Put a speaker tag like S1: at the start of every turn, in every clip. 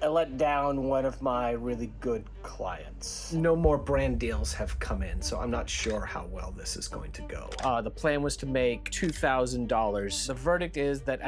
S1: I let down one of my really good clients.
S2: No more brand deals have come in, so I'm not sure how well this is going to go.
S1: The plan was to make $2,000. The verdict is that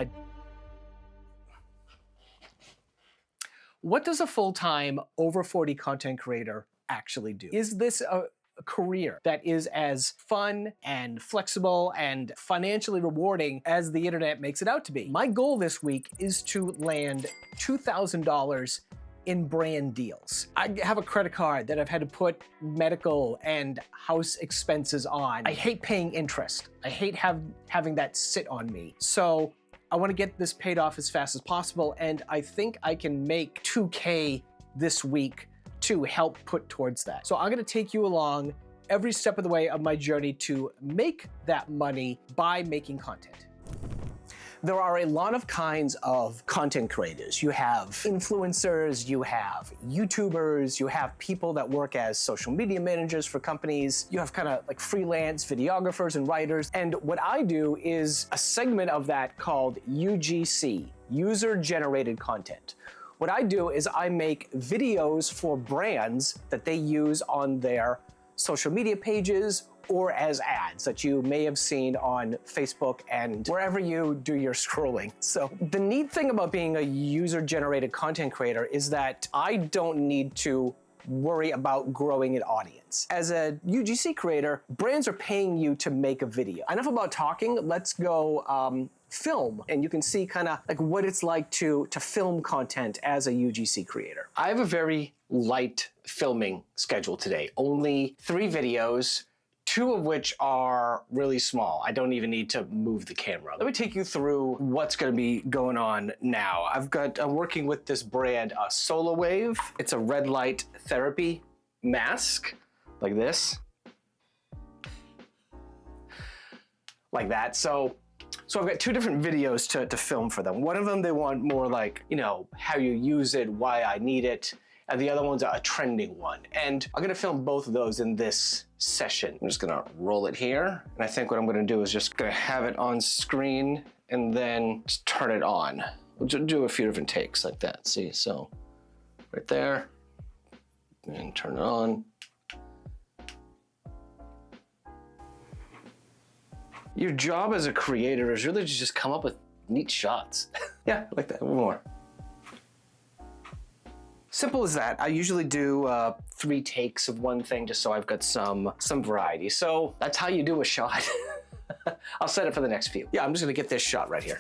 S2: What does a full-time over 40 content creator actually do? Is this a career that is as fun and flexible and financially rewarding as the internet makes it out to be? My goal this week is to land $2,000 in brand deals. I have a credit card that I've had to put medical and house expenses on. I hate paying interest. I hate having that sit on me. So I want to get this paid off as fast as possible, and I think I can make $2K this week to help put towards that. So I'm gonna take you along every step of the way of my journey to make that money by making content. There are a lot of kinds of content creators. You have influencers, you have YouTubers, you have people that work as social media managers for companies, you have kind of like freelance videographers and writers. And what I do is a segment of that called UGC, user-generated content. What I do is I make videos for brands that they use on their social media pages or as ads that you may have seen on Facebook and wherever you do your scrolling. So the neat thing about being a user-generated content creator is that I don't need to worry about growing an audience. As a UGC creator, brands are paying you to make a video. Enough about talking, let's go film, and you can see kind of like what it's like to film content as a UGC creator. I have a very light filming schedule today. Only 3 videos, 2 of which are really small. I don't even need to move the camera. Let me take you through what's gonna be going on now. I'm working with this brand, Solar Wave. It's a red light therapy mask, like this. Like that. So I've got 2 different videos to film for them. One of them, they want more like, you know, how you use it, why I need it. And the other one's a trending one. And I'm gonna film both of those in this session. I'm just gonna roll it here. And I think what I'm gonna do is just gonna have it on screen and then just turn it on. We'll do a few different takes like that. See, so right there, and turn it on. Your job as a creator is really to just come up with neat shots. Yeah, like that, one more. Simple as that. I usually do 3 takes of one thing just so I've got some variety. So that's how you do a shot. I'll set it for the next few. Yeah, I'm just gonna get this shot right here.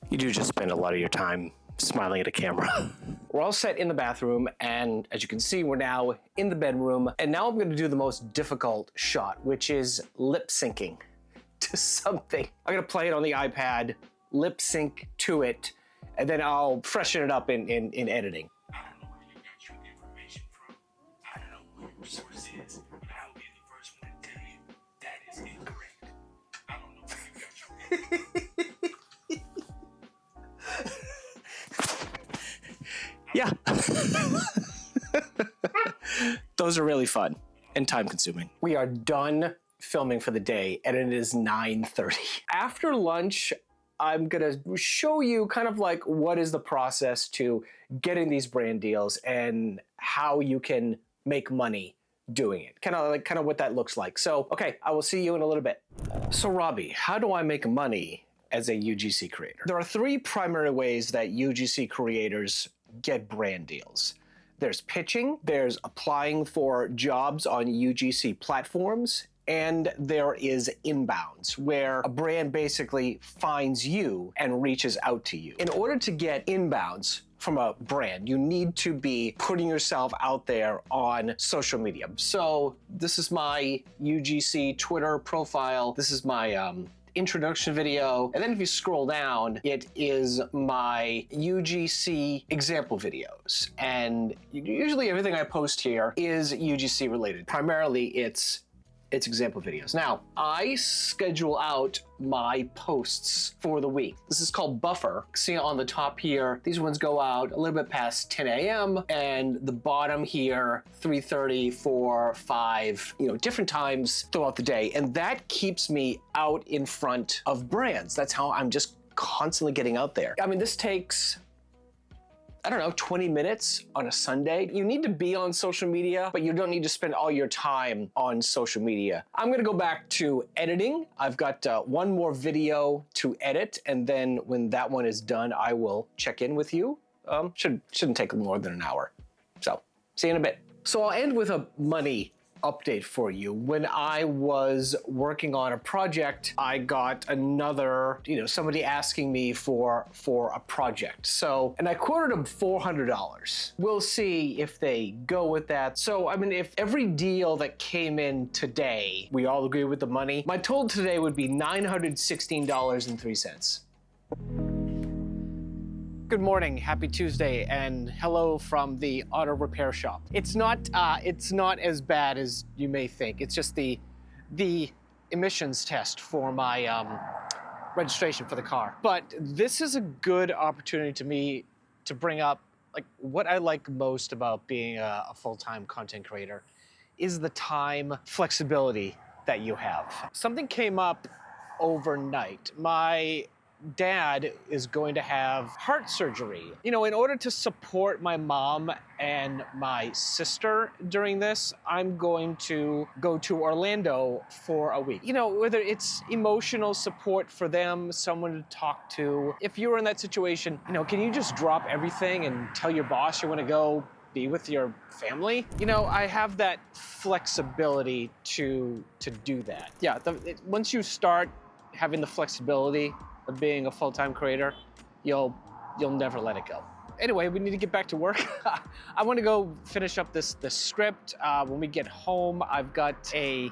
S2: You do just spend a lot of your time smiling at a camera. We're all set in the bathroom, and as you can see, we're now in the bedroom. And now I'm gonna do the most difficult shot, which is lip syncing to something. I'm gonna play it on the iPad, lip sync to it, and then I'll freshen it up in editing.
S3: I don't know where you got your information from. I don't know where your source is, but I'll be the first one to tell you that is incorrect. I don't know where you got your
S1: Yeah. Those are really fun and time consuming. We are done filming for the day, and it is 9:30. After lunch, I'm gonna show you kind of like what is the process to getting these brand deals and how you can make money doing it. Kind of what that looks like. So, okay, I will see you in a little bit. So Robbie, how do I make money as a UGC creator? There are 3 primary ways that UGC creators get brand deals. There's pitching, there's applying for jobs on UGC platforms, and there is inbounds, where a brand basically finds you and reaches out to you. In order to get inbounds from a brand, you need to be putting yourself out there on social media. So this is my UGC Twitter profile. This is my introduction video. And then if you scroll down, it is my UGC example videos. And usually everything I post here is UGC related. Primarily it's it's example videos. Now, I schedule out my posts for the week. This is called buffer. See on the top here, these ones go out a little bit past 10 a.m. and the bottom here, 3:30, 4, 5, different times throughout the day. And that keeps me out in front of brands. That's how I'm just constantly getting out there. I mean, this takes, I don't know, 20 minutes on a Sunday. You need to be on social media, but you don't need to spend all your time on social media. I'm gonna go back to editing. I've got one more video to edit, and then when that one is done, I will check in with you. Shouldn't take more than an hour. So, see you in a bit. So I'll end with a money update for you. When I was working on a project, I got another, somebody asking me for a project. So, and I quoted them $400. We'll see if they go with that. So, I mean, if every deal that came in today, we all agree with the money, my total today would be $916.03. Good morning, happy Tuesday, and hello from the auto repair shop. It's not as bad as you may think. It's just the emissions test for my registration for the car. But this is a good opportunity to me to bring up what I like most about being a full-time content creator is the time flexibility that you have. Something came up overnight. My dad is going to have heart surgery. In order to support my mom and my sister during this, I'm going to go to Orlando for a week. Whether it's emotional support for them, someone to talk to. If you were in that situation, can you just drop everything and tell your boss you want to go be with your family? I have that flexibility to do that. Yeah, once you start having the flexibility of being a full-time creator, you'll never let it go. Anyway, we need to get back to work. I want to go finish up this script. When we get home, I've got a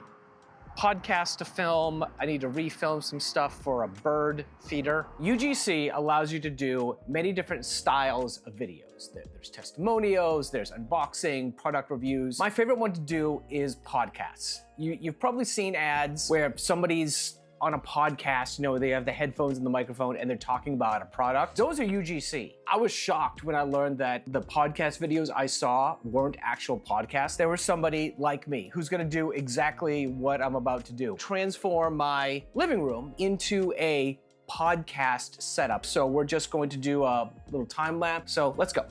S1: podcast to film. I need to refilm some stuff for a bird feeder. UGC allows you to do many different styles of videos. There's testimonials, there's unboxing, product reviews. My favorite one to do is podcasts. You've probably seen ads where somebody's on a podcast, they have the headphones and the microphone and they're talking about a product. Those are UGC. I was shocked when I learned that the podcast videos I saw weren't actual podcasts. There was somebody like me who's gonna do exactly what I'm about to do. Transform my living room into a podcast setup. So we're just going to do a little time lapse. So let's go.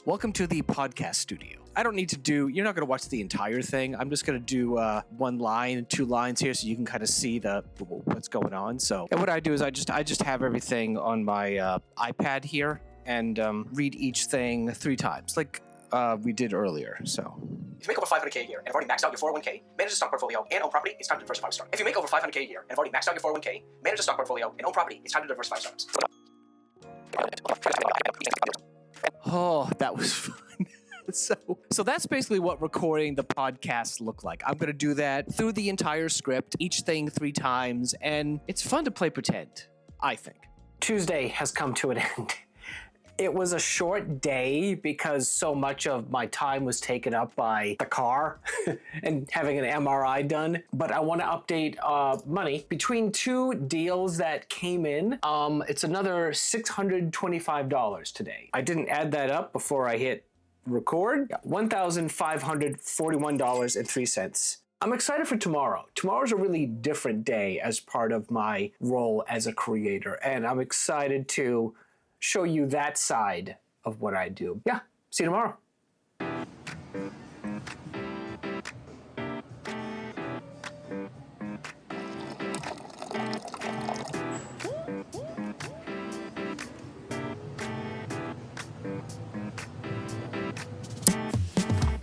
S1: Welcome to the podcast studio. I don't need to you're not going to watch the entire thing. I'm just going to do 1 line, 2 lines here so you can kind of see what's going on. So, and what I do is I just have everything on my iPad here and read each thing 3 times, like we did earlier. So, if you make over $500K a year and have already maxed out your 401k, manage a stock portfolio, and own property, it's time to diversify stocks. If you make over $500K a year and have already maxed out your 401k, manage a stock portfolio, and own property, it's time to diversify stocks. Oh, that was fun. So that's basically what recording the podcast looked like. I'm going to do that through the entire script, each thing 3 times, and it's fun to play pretend, I think. Tuesday has come to an end. It was a short day because so much of my time was taken up by the car and having an MRI done. But I want to update money. Between 2 deals that came in, it's another $625 today. I didn't add that up before I hit record. $1,541.03. I'm excited for tomorrow. Tomorrow's a really different day as part of my role as a creator, and I'm excited to show you that side of what I do. Yeah, see you tomorrow.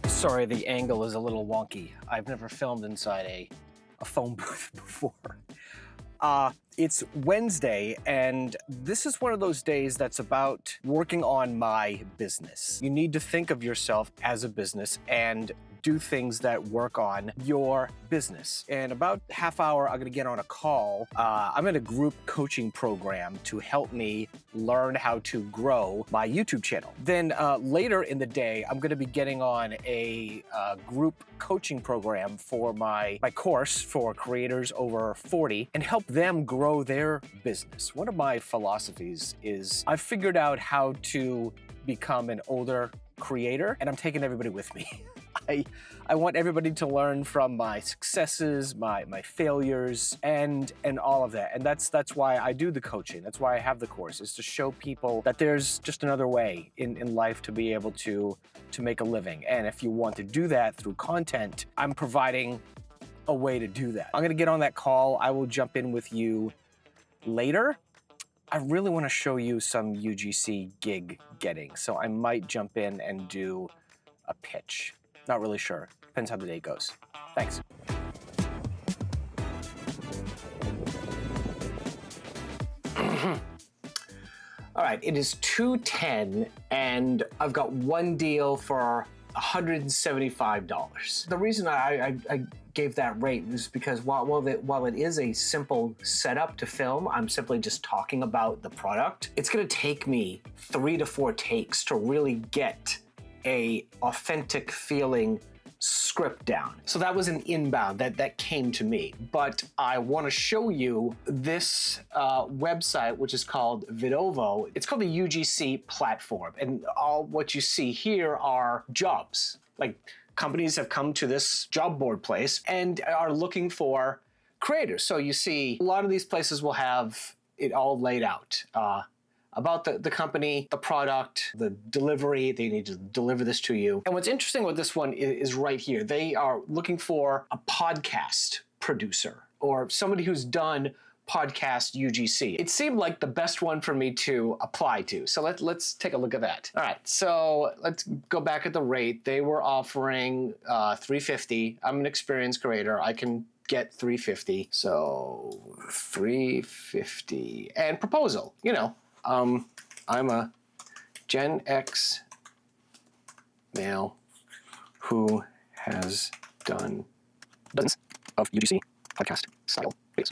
S1: Sorry, the angle is a little wonky. I've never filmed inside a phone booth before. It's Wednesday, and this is one of those days that's about working on my business. You need to think of yourself as a business and
S2: do things that work on your business. In about half hour, I'm gonna get on a call. I'm in a group coaching program to help me learn how to grow my YouTube channel. Then later in the day, I'm gonna be getting on a group coaching program for my course for creators over 40 and help them grow their business. One of my philosophies is I've figured out how to become an older creator, and I'm taking everybody with me. I want everybody to learn from my successes, my failures, and all of that. And that's why I do the coaching. That's why I have the course, is to show people that there's just another way in life to be able to make a living. And if you want to do that through content, I'm providing a way to do that. I'm gonna get on that call. I will jump in with you later. I really want to show you some UGC gig getting, so I might jump in and do a pitch. Not really sure. Depends how the day goes. Thanks. All right, it is 2:10, and I've got one deal for $175. The reason I gave that rate was because while it is a simple setup to film, I'm simply just talking about the product. It's gonna take me 3 to 4 takes to really get a authentic feeling script down. So that was an inbound that came to me. But I want to show you this website, which is called Vidovo. It's called the UGC platform. And all what you see here are jobs. Like, companies have come to this job board place and are looking for creators. So you see a lot of these places will have it all laid out. About the company, the product, the delivery, they need to deliver this to you. And what's interesting with this one is right here. They are looking for a podcast producer or somebody who's done podcast UGC. It seemed like the best one for me to apply to. So let's take a look at that. All right, so let's go back at the rate. They were offering $350. I'm an experienced creator. I can get $350. So $350 and proposal, you know. I'm a Gen X male who has done dozens of UGC podcast style videos.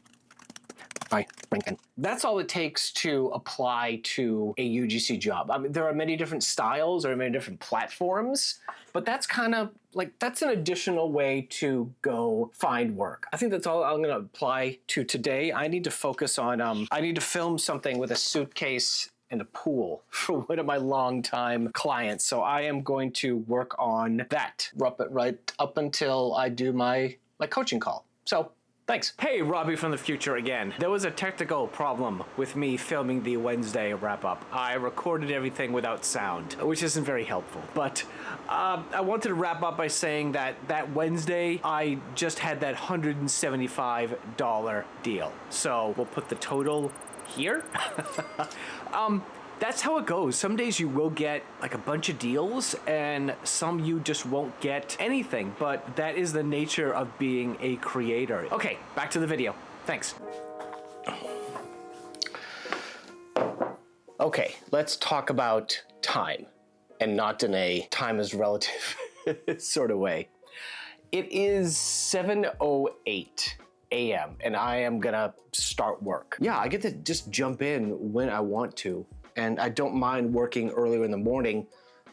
S2: I rank 10. That's all it takes to apply to a UGC job. I mean, there are many different styles, there are many different platforms, but that's kind of like, that's an additional way to go find work. I think that's all I'm gonna apply to today. I need to focus on, I need to film something with a suitcase and a pool for one of my longtime clients. So I am going to work on that right up until I do my coaching call. So thanks. Hey, Robbie from the future again. There was a technical problem with me filming the Wednesday wrap-up. I recorded everything without sound, which isn't very helpful. But I wanted to wrap up by saying that Wednesday, I just had that $175 deal. So we'll put the total here. That's how it goes. Some days you will get like a bunch of deals and some you just won't get anything, but that is the nature of being a creator. Okay, back to the video. Thanks. Okay, let's talk about time, and not in a time is relative sort of way. It is 7:08 a.m. and I am gonna start work. Yeah, I get to just jump in when I want to. And I don't mind working earlier in the morning,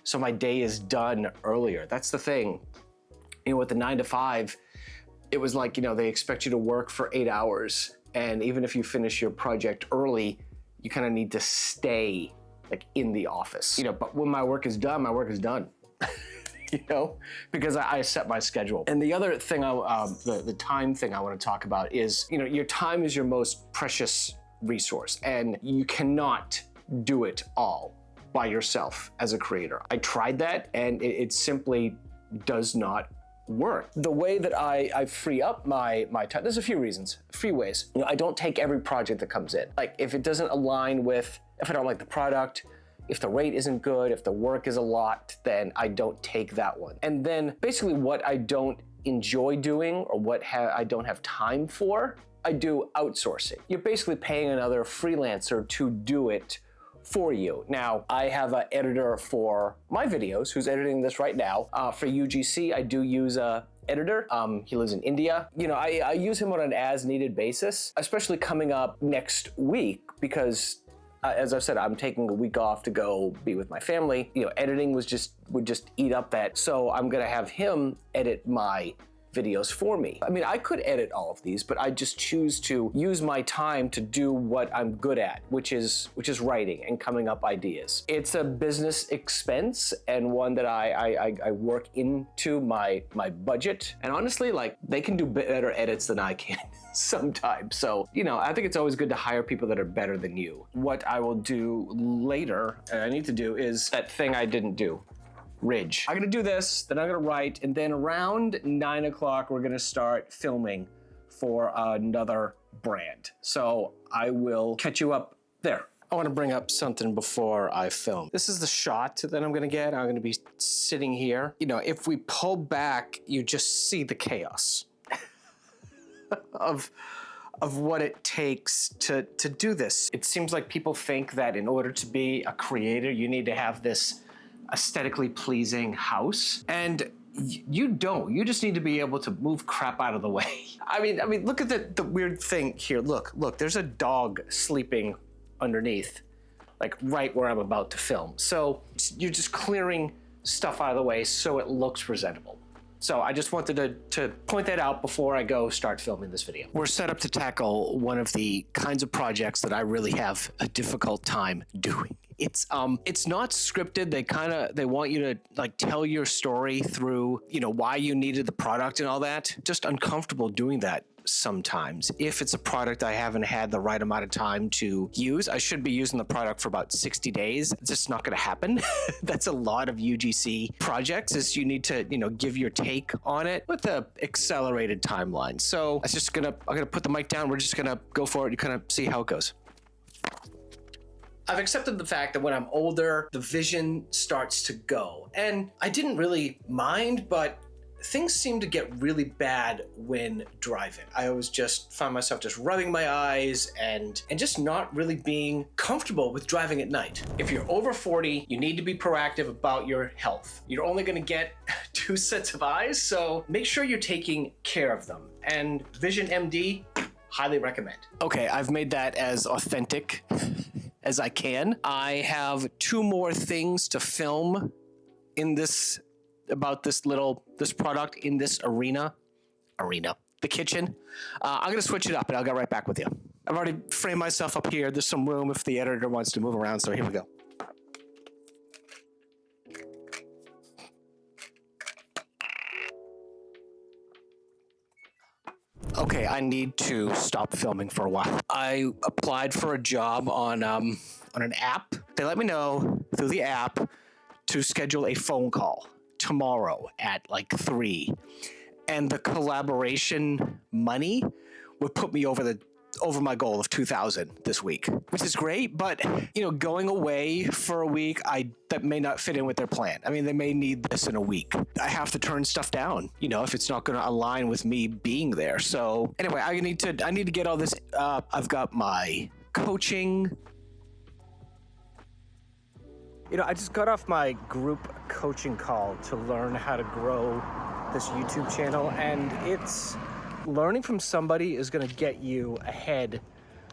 S2: so my day is done earlier. That's the thing. You know, with the 9 to 5, it was like, you know, they expect you to work for 8 hours. And even if you finish your project early, you kind of need to stay like in the office. You know, but when my work is done, my work is done. You know, because I set my schedule. And the other thing, the time thing I want to talk about is, you know, your time is your most precious resource, and you cannot do it all by yourself as a creator. I tried that and it simply does not work. The way that I free up my time, there's a few reasons, ways. You know, I don't take every project that comes in. Like if it doesn't align with, if I don't like the product, if the rate isn't good, if the work is a lot, then I don't take that one. And then basically what I don't enjoy doing or what I don't have time for, I do outsourcing. You're basically paying another freelancer to do it
S1: for you. Now, I have an editor for my videos who's editing this right now. For UGC, I do use a editor. He lives in India. You know, I use him on an as-needed basis, especially coming up next week because as I've said, I'm taking a week off to go be with my family. You know, editing would just eat up that. So I'm gonna have him edit my videos for me. I mean, I could edit all of these, but I just choose to use my time to do what I'm good at, which is writing and coming up ideas. It's a business expense and one that I work into my budget. And honestly, like, they can do better edits than I can sometimes. So, you know, I think it's always good to hire people that are better than you. What I will do later, and I need to do, is that thing I didn't do. Ridge. I'm gonna do this, then I'm gonna write, and then around 9 o'clock, we're gonna start filming for another brand. So I will catch you up there. I wanna bring up something before I film. This is the shot that I'm gonna get. I'm gonna be sitting here. You know, if we pull back, you just see the chaos of what it takes to do this. It seems like people think that in order to be a creator, you need to have this aesthetically pleasing house, and you don't. You just need to be able to move crap out of the way. I mean, look at the weird thing here. Look, there's a dog sleeping underneath, like right where I'm about to film. So you're just clearing stuff out of the way so it looks presentable. So I just wanted to point that out before I go start filming this video. We're set up to tackle one of the kinds of projects that I really have a difficult time doing. It's not scripted. They want you to like tell your story through, you know, why you needed the product and all that. Just uncomfortable doing that sometimes. If it's a product I haven't had the right amount of time to use, I should be using the product for about 60 days. It's just not going to happen. That's a lot of UGC projects, is you need to, you know, give your take on it with a accelerated timeline. So I'm gonna put the mic down. We're just gonna go for it and kind of see how it goes. I've accepted the fact that when I'm older, the vision starts to go. And I didn't really mind, but things seem to get really bad when driving. I always just found myself just rubbing my eyes and just not really being comfortable with driving at night. If you're over 40, you need to be proactive about your health. You're only gonna get 2 sets of eyes, so make sure you're taking care of them. And Vision MD, highly recommend. Okay, I've made that as authentic as I can. I have 2 more things to film in this, about this product in this arena, the kitchen. I'm gonna switch it up and I'll get right back with you. I've already framed myself up here. There's some room if the editor wants to move around, so here we go. Okay, I need to stop filming for a while. I applied for a job on an app. They let me know through the app to schedule a phone call tomorrow at like 3. And the collaboration money would put me over my goal of 2,000 this week, which is great. But, you know, going away for a week, that may not fit in with their plan. I mean, they may need this in a week. I have to turn stuff down, you know, if it's not going to align with me being there. So anyway, I need to get all this. I've got my coaching. You know, I just got off my group coaching call to learn how to grow this YouTube channel, and it's learning from somebody is going to get you ahead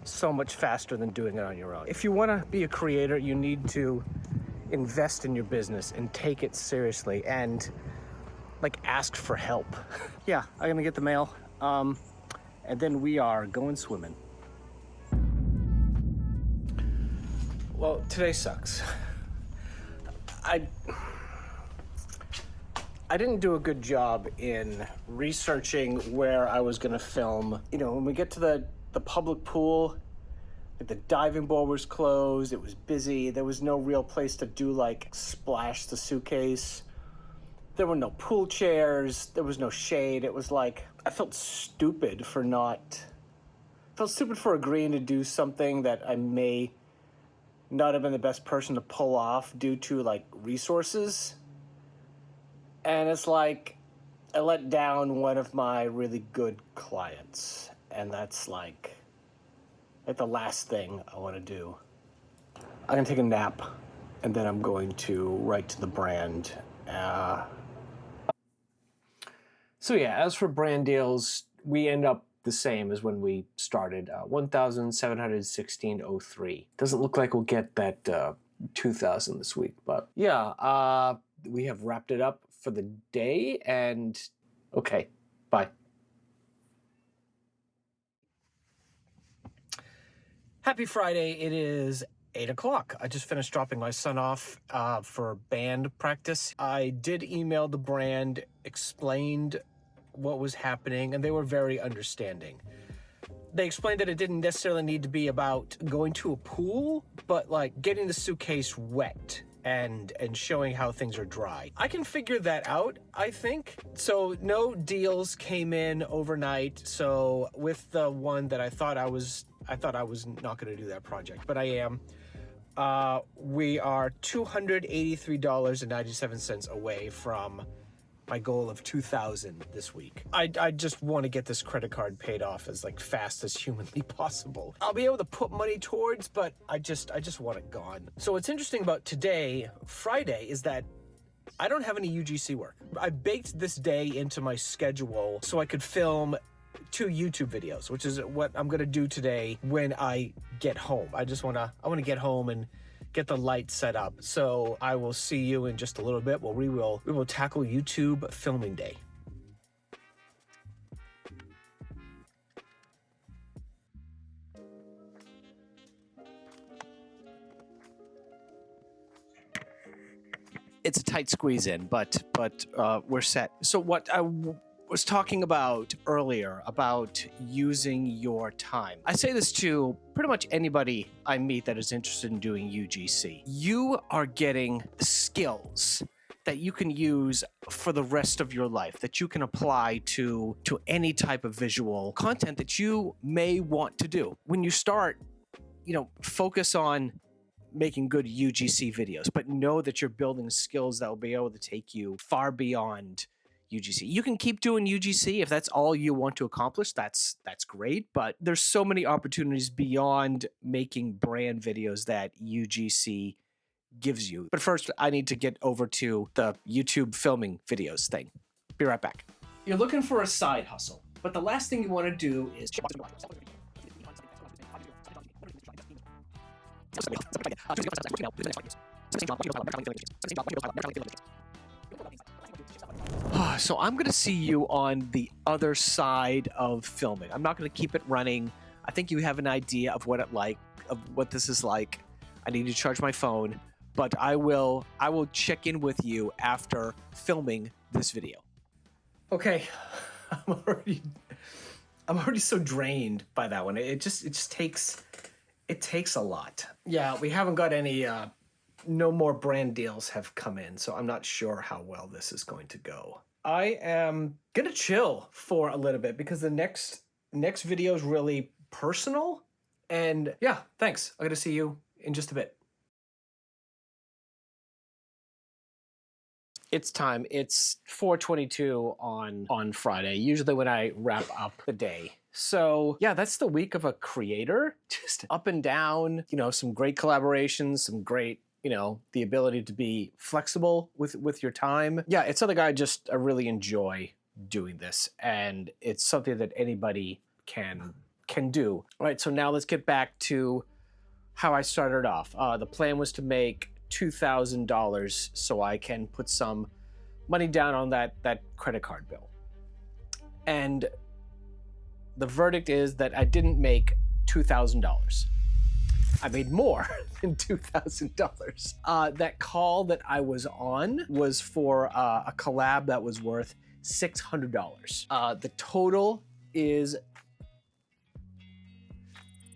S1: so much faster than doing it on your own. If you want to be a creator, you need to invest in your business and take it seriously and like ask for help. Yeah, I'm going to get the mail. And then we are going swimming. Well, today sucks. I didn't do a good job in researching where I was gonna film. You know, when we get to the public pool, like the diving board was closed, it was busy, there was no real place to do like splash the suitcase. There were no pool chairs, there was no shade. It was like, I felt stupid for agreeing to do something that I may not have been the best person to pull off due to like resources. And it's like, I let down one of my really good clients. And that's like the last thing I want to do. I'm gonna take a nap, and then I'm going to write to the brand. So yeah, as for brand deals, we end up the same as when we started, 1,716.03. Doesn't look like we'll get that 2,000 this week, but yeah, we have wrapped it up for the day, and okay, bye. Happy Friday. It is 8 o'clock. I just finished dropping my son off for band practice. I did email the brand, explained what was happening, and they were very understanding. They explained that it didn't necessarily need to be about going to a pool, but like getting the suitcase wet and showing how things are dry. I can figure that out, I think. So no deals came in overnight. So with the one that I thought I was not going to do that project, but I am. We are $283.97 away from my goal of 2,000 this week. I just want to get this credit card paid off as like fast as humanly possible. I'll be able to put money towards, but I just want it gone. So what's interesting about today, Friday, is that I don't have any UGC work. I baked this day into my schedule so I could film 2 YouTube videos, which is what I'm gonna do today when I get home. I want to get home and get the light set up. So I will see you in just a little bit. Well, we will tackle YouTube filming day. It's a tight squeeze in, but we're set. So what I was talking about earlier about using your time. I say this to pretty much anybody I meet that is interested in doing UGC. You are getting skills that you can use for the rest of your life, that you can apply to any type of visual content that you may want to do. When you start, focus on making good UGC videos, but know that you're building skills that will be able to take you far beyond UGC. You can keep doing UGC if that's all you want to accomplish. That's great, but there's so many opportunities beyond making brand videos that UGC gives you. But first, I need to get over to the YouTube filming videos thing. Be right back. You're looking for a side hustle, but the last thing you want to do is so I'm going to see you on the other side of filming. I'm not going to keep it running. I think you have an idea of what this is like. I need to charge my phone, but I will check in with you after filming this video. Okay. I'm already so drained by that one. It takes a lot. Yeah, we haven't got any no more brand deals have come in, so I'm not sure how well this is going to go. I am gonna chill for a little bit because the next video is really personal. And yeah, thanks. I'm gonna see you in just a bit. It's time. It's 4:22 on Friday, usually when I wrap up the day. So yeah, that's the week of a creator. Just up and down, some great collaborations, some great, the ability to be flexible with your time. Yeah, it's something I really enjoy doing this, and it's something that anybody can do. All right, so now let's get back to how I started off. The plan was to make $2,000 so I can put some money down on that credit card bill. And the verdict is that I didn't make $2,000. I made more than $2,000. That call that I was on was for a collab that was worth $600. The total is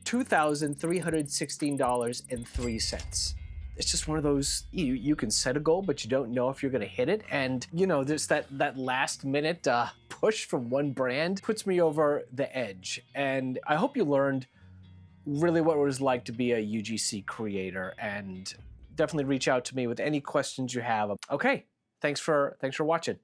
S1: $2,316.03. It's just one of those, you can set a goal, but you don't know if you're gonna hit it. And there's that last minute push from one brand puts me over the edge. And I hope you learned really what it was like to be a UGC creator, and definitely reach out to me with any questions you have. Okay, thanks for watching.